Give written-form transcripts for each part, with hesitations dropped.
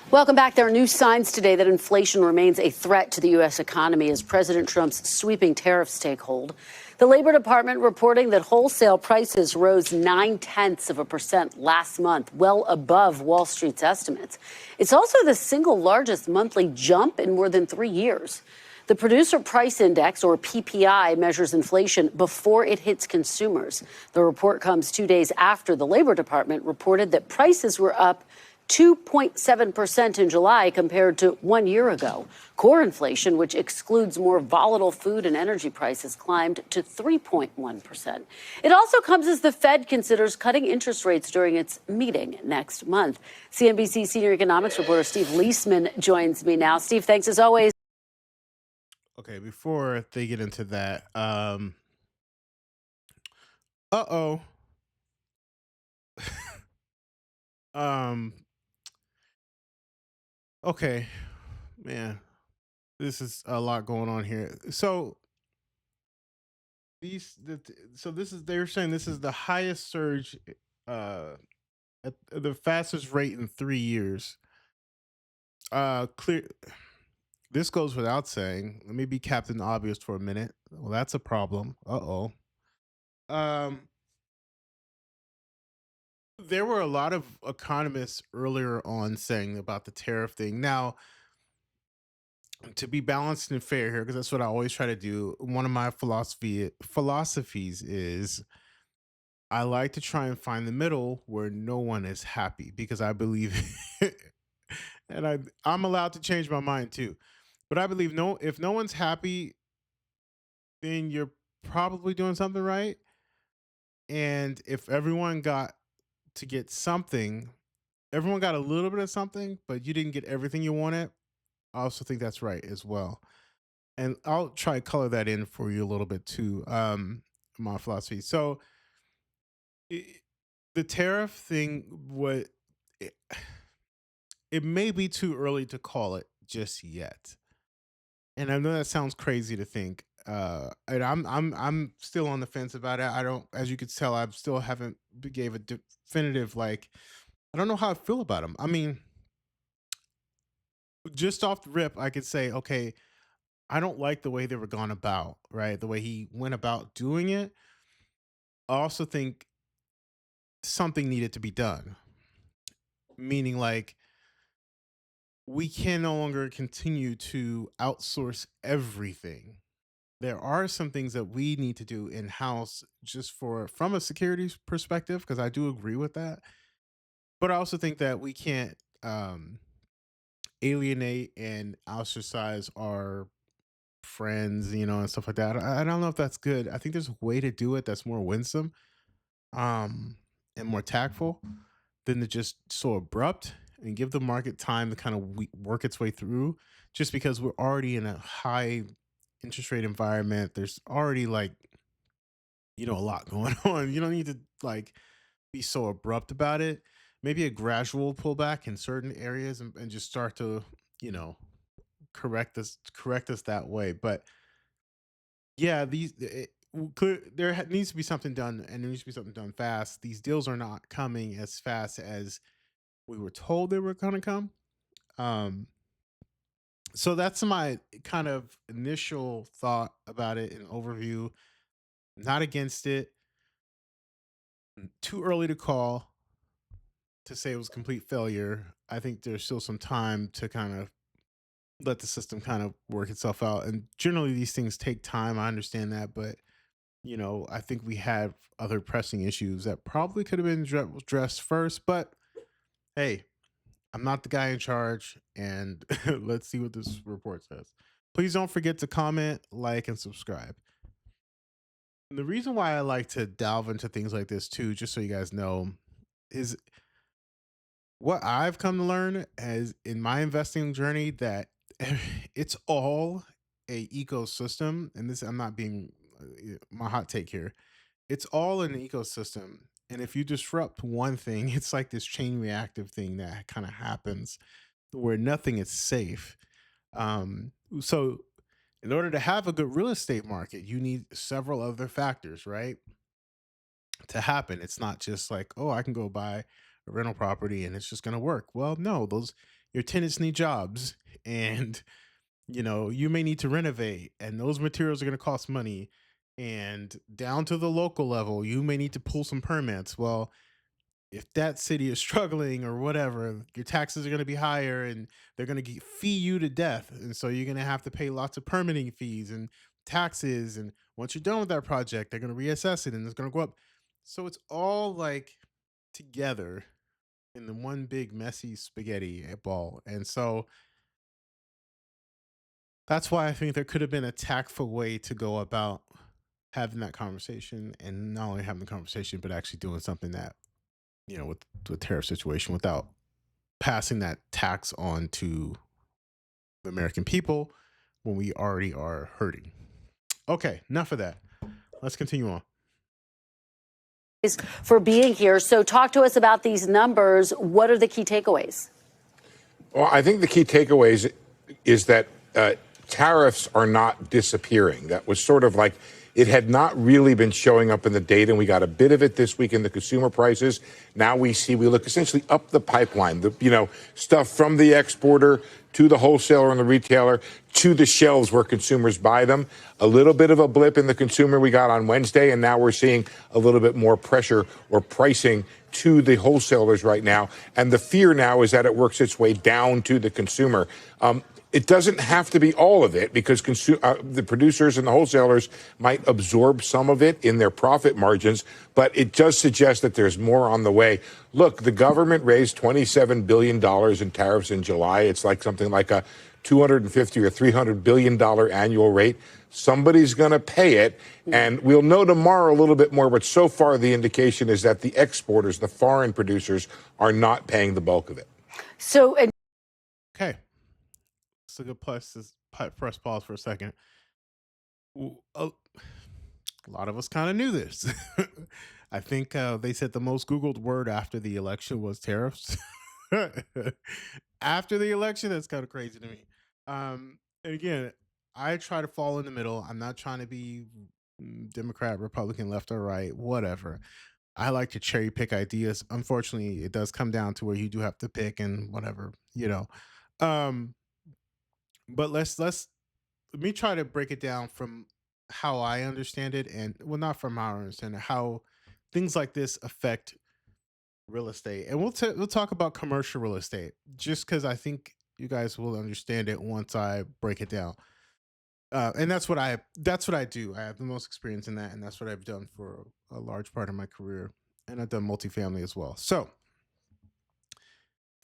Welcome back. There are new signs today that inflation remains a threat to the U.S. economy as President Trump's sweeping tariffs take hold. The Labor Department reporting that wholesale prices rose 0.9% last month, well above Wall Street's estimates. It's also the single largest monthly jump in more than 3 years. The Producer Price Index, or PPI, measures inflation before it hits consumers. The report comes 2 days after the Labor Department reported that prices were up 2.7% in July compared to 1 year ago. Core inflation, which excludes more volatile food and energy prices, climbed to 3.1%. It also comes as the Fed considers cutting interest rates during its meeting next month. CNBC senior economics reporter Steve Leisman joins me now. Steve, thanks as always. Okay, before they get into that, uh-oh. um, okay, man, this is a lot going on here. So they're saying this is the highest surge, uh, at the fastest rate in 3 years. Clear. This goes without saying. Let me be Captain Obvious for a minute. Well, that's a problem. Uh-oh. Um, there were a lot of economists earlier on saying about the tariff thing. Now, to be balanced and fair here, because that's what I always try to do. One of my philosophies is I like to try and find the middle where no one is happy because I believe, and I'm allowed to change my mind too, but I believe no, if no one's happy, then you're probably doing something right. And if everyone got to get something, everyone got a little bit of something, but you didn't get everything you wanted. I also think that's right as well. And I'll try to color that in for you a little bit too. My philosophy. So I the tariff thing, what it, it may be too early to call it just yet. And I know that sounds crazy to think. And I'm still on the fence about it. I don't, as you could tell, I still haven't gave a definitive like. I don't know how I feel about him. I mean, just off the rip, I could say, okay, I don't like the way they were gone about, right? The way he went about doing it. I also think something needed to be done, meaning like we can no longer continue to outsource everything. There are some things that we need to do in house just for from a security perspective, because I do agree with that. But I also think that we can't alienate and ostracize our friends, and stuff like that. I don't know if that's good. I think there's a way to do it that's more winsome um, and more tactful than to just so abrupt and give the market time to kind of work its way through. Just because we're already in a high interest rate environment, there's already like a lot going on. You don't need to like be so abrupt about it. Maybe a gradual pullback in certain areas and just start to you know correct us that way. But yeah, there needs to be something done, and there needs to be something done fast. These deals are not coming as fast as we were told they were going to come. Um, so that's my kind of initial thought about it, an overview. Not against it. Too early to call to say it was a complete failure. I think there's still some time to kind of let the system kind of work itself out. And generally, these things take time. I understand that, but I think we have other pressing issues that probably could have been addressed first. But hey, I'm not the guy in charge, and let's see what this report says. Please don't forget to comment, like, and subscribe. And the reason why I like to delve into things like this too, just so you guys know, is what I've come to learn as in my investing journey that it's all a ecosystem. And this, I'm not being my hot take here. It's all an ecosystem. And if you disrupt one thing, it's like this chain reactive thing that kind of happens where nothing is safe. So in order to have a good real estate market, you need several other factors, right? To happen. It's not just like, oh, I can go buy a rental property and it's just going to work. Well, no, those your tenants need jobs, and you may need to renovate, and those materials are going to cost money. And down to the local level, you may need to pull some permits. Well, if that city is struggling or whatever, your taxes are going to be higher, and they're going to fee you to death. And so you're going to have to pay lots of permitting fees and taxes. And once you're done with that project, they're going to reassess it and it's going to go up. So it's all like together in the one big messy spaghetti ball. And so that's why I think there could have been a tactful way to go about having that conversation, and not only having the conversation, but actually doing something that, with the tariff situation, without passing that tax on to the American people when we already are hurting. Okay, enough of that. Let's continue on. For being here. So talk to us about these numbers. What are the key takeaways? Well, I think the key takeaways is that tariffs are not disappearing. That was sort of like it had not really been showing up in the data, and we got a bit of it this week in the consumer prices. Now we look essentially up the pipeline, stuff from the exporter to the wholesaler and the retailer to the shelves where consumers buy them. A little bit of a blip in the consumer we got on Wednesday, and now we're seeing a little bit more pressure or pricing to the wholesalers right now. And the fear now is that it works its way down to the consumer. It doesn't have to be all of it, because the producers and the wholesalers might absorb some of it in their profit margins, but it does suggest that there's more on the way. Look, the government raised $27 billion in tariffs in July. It's like something like a $250 or $300 billion annual rate. Somebody's going to pay it, and we'll know tomorrow a little bit more, but so far the indication is that the exporters, the foreign producers, are not paying the bulk of it. Okay. It's a good place to press pause for a second. A lot of us kind of knew this. I think they said the most Googled word after the election was tariffs. After the election, that's kind of crazy to me. And again, I try to fall in the middle. I'm not trying to be Democrat, Republican, left or right, whatever. I like to cherry pick ideas. Unfortunately, it does come down to where you do have to pick and whatever. Um, but let me try to break it down from how I understand it, and well, not from how I understand it, how things like this affect real estate. And we'll talk about commercial real estate, just because I think you guys will understand it once I break it down. And that's what I do. I have the most experience in that, and that's what I've done for a large part of my career. And I've done multifamily as well. So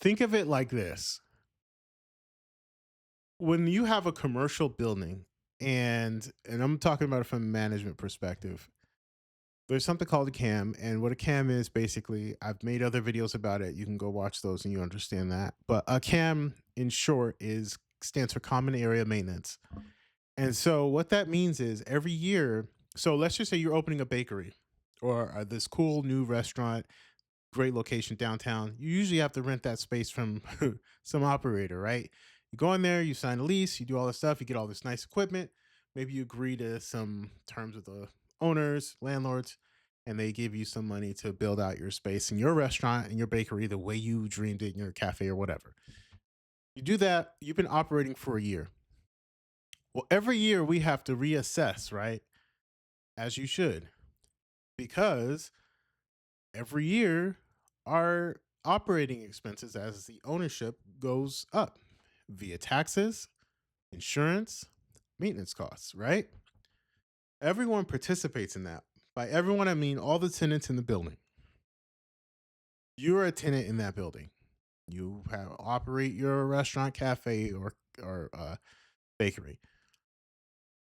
think of it like this: when you have a commercial building, and I'm talking about it from a management perspective, there's something called a CAM. And what a CAM is, basically, I've made other videos about it. You can go watch those and you understand that. But a CAM, in short, stands for common area maintenance. And so what that means is every year, so let's just say you're opening a bakery or this cool new restaurant, great location downtown. You usually have to rent that space from some operator, right? You go in there, you sign a lease, you do all this stuff, you get all this nice equipment. Maybe you agree to some terms with the owners, landlords, and they give you some money to build out your space in your restaurant and your bakery the way you dreamed it in your cafe or whatever. You do that, you've been operating for a year. Well, every year we have to reassess, right? As you should, because every year our operating expenses as the ownership goes up via taxes, insurance, maintenance costs, right? Everyone participates in that. By everyone, I mean all the tenants in the building. You're a tenant in that building. You operate your restaurant, cafe, or bakery.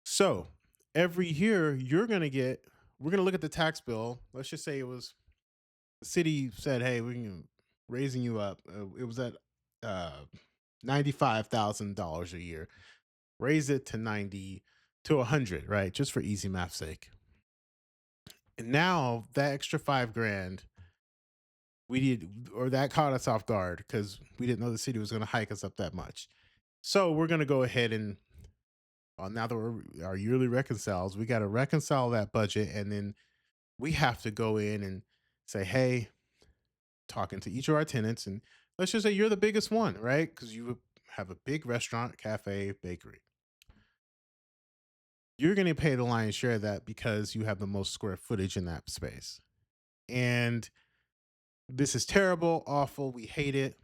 So every year we're gonna look at the tax bill. Let's just say the city said, "Hey, we're raising you up." It was at $95,000 a year. Raise it to 90 to 100, right? Just for easy math sake. And now that extra 5 grand, that caught us off guard because we didn't know the city was going to hike us up that much. So we're going to go ahead and now that our yearly reconciles, we got to reconcile that budget, and then we have to go in and say, "Hey," talking to each of our tenants, and let's just say you're the biggest one, right? Because you have a big restaurant, cafe, bakery. You're going to pay the lion's share of that because you have the most square footage in that space. And this is terrible, awful. We hate it.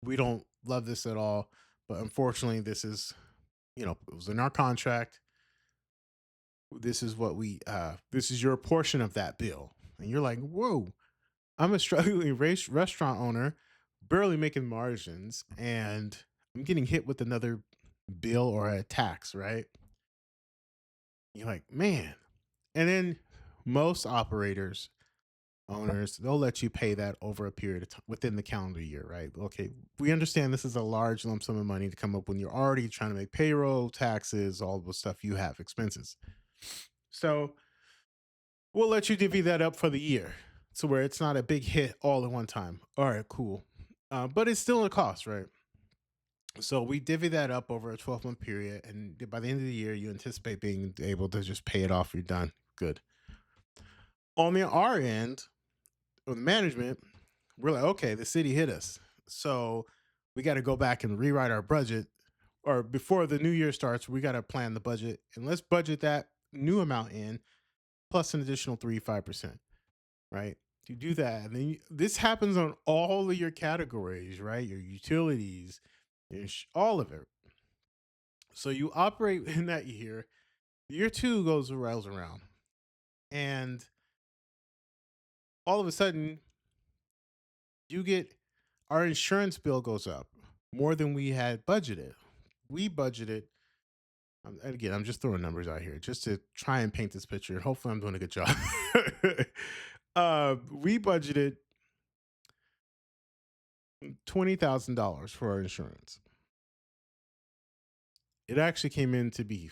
We don't love this at all. But unfortunately, this is, it was in our contract. This is what this is your portion of that bill. And you're like, whoa, I'm a struggling restaurant owner, barely making margins, and I'm getting hit with another bill or a tax, right? You're like, man. And then most operators, owners, they'll let you pay that over a period of time within the calendar year, right? Okay, we understand this is a large lump sum of money to come up when you're already trying to make payroll, taxes, all the stuff you have, expenses. So we'll let you divvy that up for the year to where it's not a big hit all at one time. All right, cool. But it's still a cost, right? So we divvy that up over a 12-month period. And by the end of the year, you anticipate being able to just pay it off. You're done. Good. On our end, with management, we're like, okay, the city hit us. So we got to go back and rewrite our budget. Or before the new year starts, we got to plan the budget. And let's budget that new amount in plus an additional 5%, right? You do that, and then this happens on all of your categories, right? Your utilities, all of it. So you operate in that year. Year two rolls around, and all of a sudden, you get our insurance bill goes up more than we had budgeted. We budgeted, and again, I'm just throwing numbers out here just to try and paint this picture. Hopefully, I'm doing a good job. We budgeted $20,000 for our insurance. It actually came in to be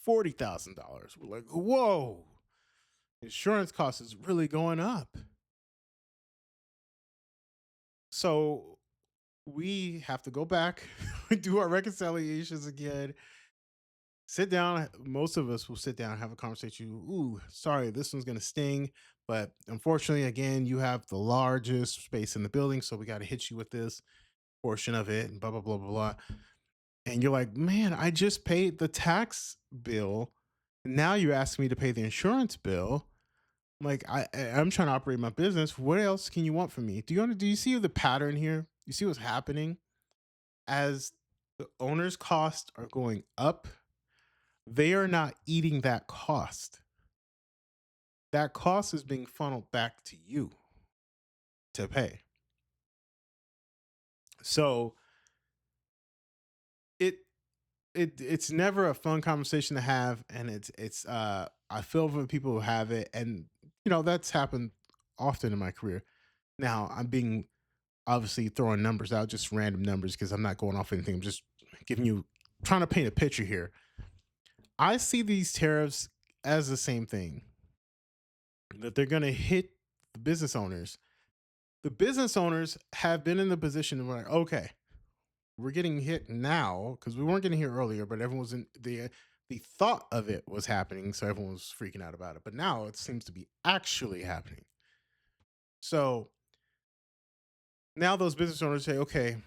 $40,000. We're like, whoa, insurance cost is really going up. So we have to go back, do our reconciliations again, sit down. Most of us will sit down and have a conversation. Ooh, sorry, this one's going to sting. But unfortunately, again, you have the largest space in the building. So we got to hit you with this portion of it and blah, blah, blah, blah, blah. And you're like, man, I just paid the tax bill. Now you're asking me to pay the insurance bill. Like I'm trying to operate my business. What else can you want from me? Do you see the pattern here? You see what's happening? As the owner's costs are going up, they are not eating that cost. That cost is being funneled back to you to pay. So it it's never a fun conversation to have, and it's I feel for people who have it, and that's happened often in my career. Now I'm being obviously throwing numbers out, just random numbers, because I'm not going off anything. I'm just giving you trying to paint a picture here. I see these tariffs as the same thing, that they're going to hit the business owners. The business owners have been in the position where, okay, we're getting hit now because we weren't getting hit earlier, but everyone was in the thought of it was happening, so everyone was freaking out about it. But now it seems to be actually happening. So now those business owners say, okay,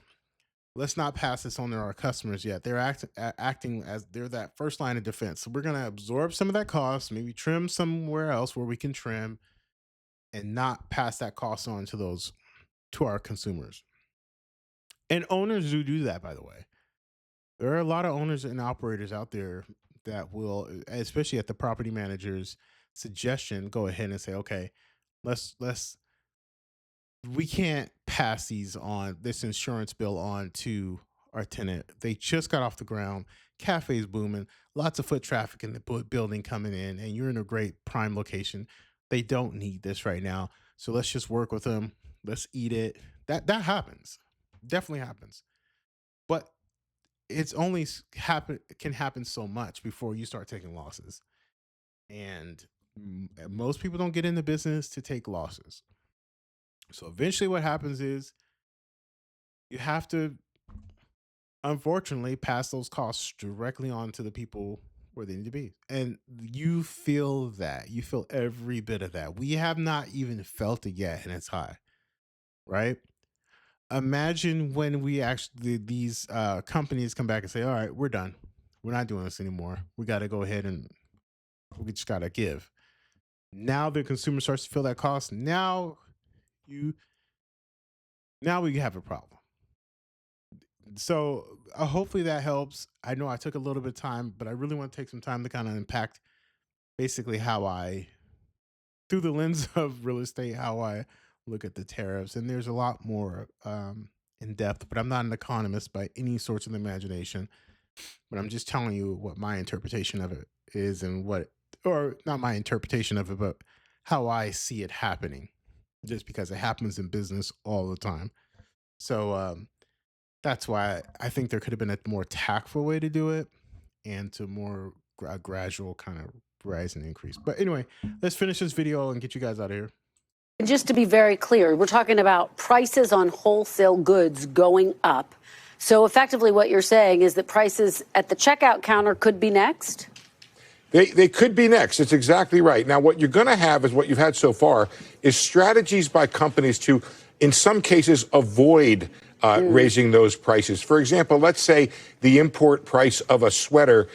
let's not pass this on to our customers yet. They're acting as they're that first line of defense. So we're going to absorb some of that cost, maybe trim somewhere else where we can trim, and not pass that cost on to our consumers. And owners do that, by the way. There are a lot of owners and operators out there that will, especially at the property manager's suggestion, go ahead and say, okay, let's we can't pass this insurance bill on to our tenant. They just got off the ground. Cafe's booming, lots of foot traffic in the building coming in, and you're in a great prime location. They don't need this right now. So let's just work with them. Let's eat it. That happens. Definitely happens. But it's only can happen so much before you start taking losses. And most people don't get in the business to take losses. So eventually what happens is you have to, unfortunately, pass those costs directly on to the people where they need to be. And you feel that. You feel every bit of that. We have not even felt it yet, and it's high. right? Imagine when we actually these companies come back and say, "All right, we're done. We're not doing this anymore. We got to go ahead and we just got to give." Now the consumer starts to feel that cost. You now we have a problem. So hopefully that helps. I know I took a little bit of time, but I really want to take some time to kind of impact basically how I, through the lens of real estate, how I look at the tariffs. And there's a lot more in depth, but I'm not an economist by any sorts of imagination. But I'm just telling you what my interpretation of it is and what, or not my interpretation of it, but how I see it happening, just because it happens in business all the time. So that's why I think there could have been a more tactful way to do it and to more gradual kind of rise and increase. But anyway, let's finish this video and get you guys out of here. And just to be very clear, we're talking about prices on wholesale goods going up. So effectively what you're saying is that prices at the checkout counter could be next? They could be next. It's exactly right. Now, what you're going to have is what you've had so far is strategies by companies to, in some cases, avoid raising those prices. For example, let's say the import price of a sweater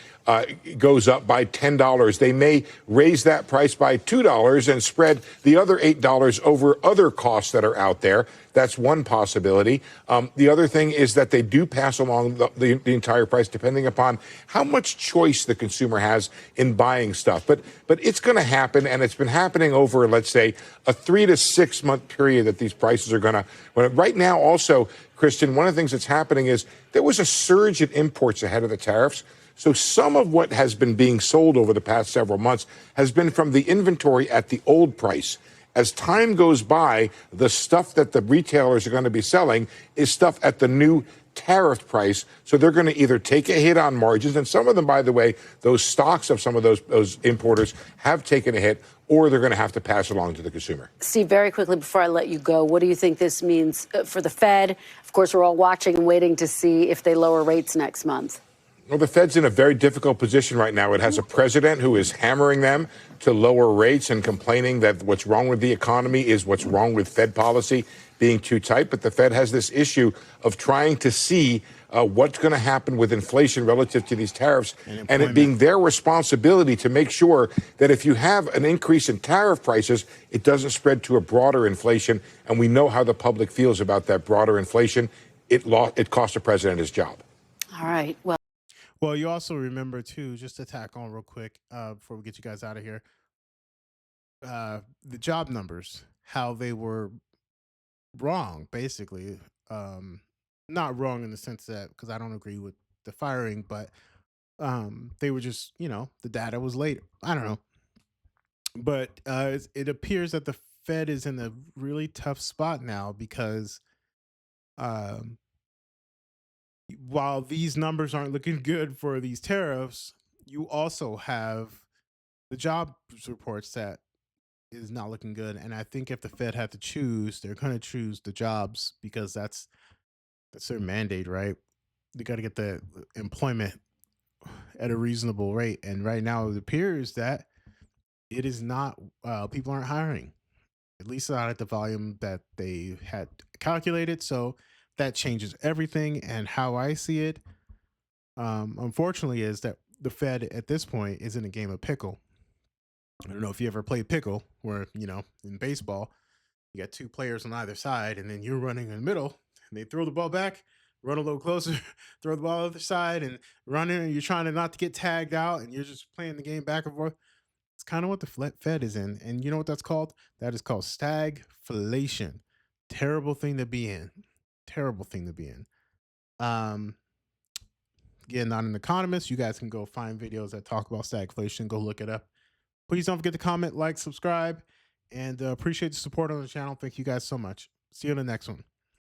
goes up by $10. They may raise that price by $2 and spread the other $8 over other costs that are out there. That's one possibility. The other thing is that they do pass along the entire price depending upon how much choice the consumer has in buying stuff. But it's going to happen, and it's been happening over, let's say, a 3 to 6 month period that these prices are going to. Right now, also, Kristen, one of the things that's happening is there was a surge in imports ahead of the tariffs. So some of what has been being sold over the past several months has been from the inventory at the old price. As time goes by, the stuff that the retailers are going to be selling is stuff at the new tariff price. So they're going to either take a hit on margins, and some of them, by the way, those stocks of some of those importers have taken a hit, or they're going to have to pass along to the consumer. Steve, very quickly before I let you go, what do you think this means for the Fed? Of course, we're all watching and waiting to see if they lower rates next month. Well, the Fed's in a very difficult position right now. It has a president who is hammering them to lower rates and complaining that what's wrong with the economy is what's wrong with Fed policy being too tight. But the Fed has this issue of trying to see what's going to happen with inflation relative to these tariffs, and it being their responsibility to make sure that if you have an increase in tariff prices, it doesn't spread to a broader inflation. And we know how the public feels about that broader inflation. It cost the president his job. All right. Well, you also remember, too, just to tack on real quick before we get you guys out of here, the job numbers, how they were wrong, basically. Not wrong in the sense that, because I don't agree with the firing, but they were just, the data was late. I don't know. But it appears that the Fed is in a really tough spot now because while these numbers aren't looking good for these tariffs, you also have the job reports that is not looking good. And I think if the Fed had to choose, they're going to choose the jobs because that's their mandate, right? They got to get the employment at a reasonable rate. And right now it appears that it is not, people aren't hiring, at least not at the volume that they had calculated. So that changes everything. And how I see it, unfortunately, is that the Fed at this point is in a game of pickle. I don't know if you ever played pickle, where, in baseball, you got two players on either side, and then you're running in the middle, and they throw the ball back, run a little closer, throw the ball on the other side, and run in, and you're trying to not to get tagged out, and you're just playing the game back and forth. It's kind of what the Fed is in. And you know what that's called? That is called stagflation. Terrible thing to be in. Terrible thing to be in. Again, not an economist. You guys can go find videos that talk about stagflation. Go look it up. Please don't forget to comment, like, subscribe, and appreciate the support on the channel. Thank you guys so much. See you in the next one.